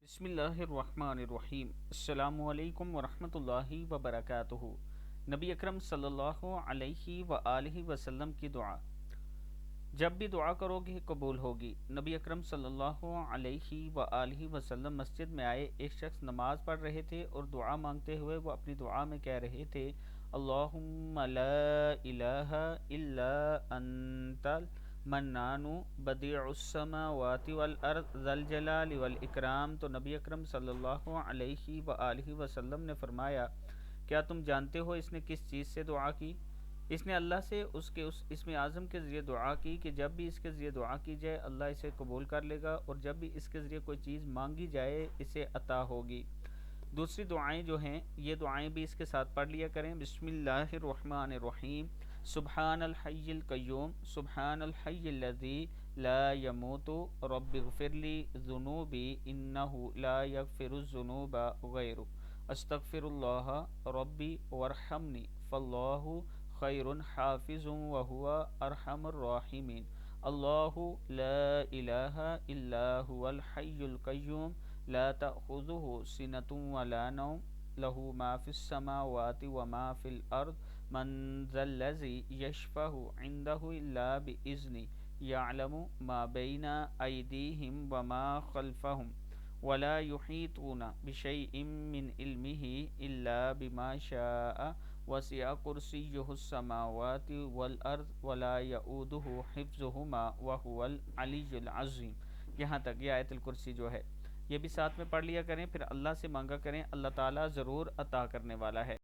بسم اللہ الرحمن الرحیم۔ السلام علیکم ورحمۃ اللہ وبرکاتہ۔ نبی اکرم صلی اللہ علیہ وآلہ وسلم کی دعا۔ جب بھی دعا کرو گے قبول ہوگی۔ نبی اکرم صلی اللہ علیہ وآلہ وسلم مسجد میں آئے، ایک شخص نماز پڑھ رہے تھے اور دعا مانگتے ہوئے وہ اپنی دعا میں کہہ رہے تھے، اللہم لا الہ الا انت منان بدیع السماوات والارض ذا الجلال والاکرام۔ تو نبی اکرم صلی اللہ علیہ وآلہ وسلم نے فرمایا، کیا تم جانتے ہو اس نے کس چیز سے دعا کی؟ اس نے اللہ سے اس کے اس اسم اعظم کے ذریعے دعا کی کہ جب بھی اس کے ذریعے دعا کی جائے اللہ اسے قبول کر لے گا، اور جب بھی اس کے ذریعے کوئی چیز مانگی جائے اسے عطا ہوگی۔ دوسری دعائیں جو ہیں یہ دعائیں بھی اس کے ساتھ پڑھ لیا کریں۔ بسم اللہ الرحمن الرحیم، سبحان الحی القیوم، سبحان الحی الذی لا يموت، رب اغفر لی ذنوبی انہ لا یغفر الذنوب غیرک، استغفر اللہ ربی وارحمنی فاللہ خیر حافظ وہو ارحم الراحمین، اللہ لا الہ الا هو الحی القیوم لا تأخذہ سنۃ ولا نوم، لہ ما فی السماوات وما فی الارض، من ذا الذی یشفع عندہ الا بإذنہ، یعلم ما بین ایدیہم وما خلفہم، ولا یحیطون بشیء من علمہ الا بما شاء، وسع کرسیہ السماوات والارض ولا یؤودہ حفظہما وہو العلی العظیم۔ یہاں تک یہ آیت الکرسی جو ہے یہ بھی ساتھ میں پڑھ لیا کریں، پھر اللہ سے مانگا کریں، اللہ تعالیٰ ضرور عطا کرنے والا ہے۔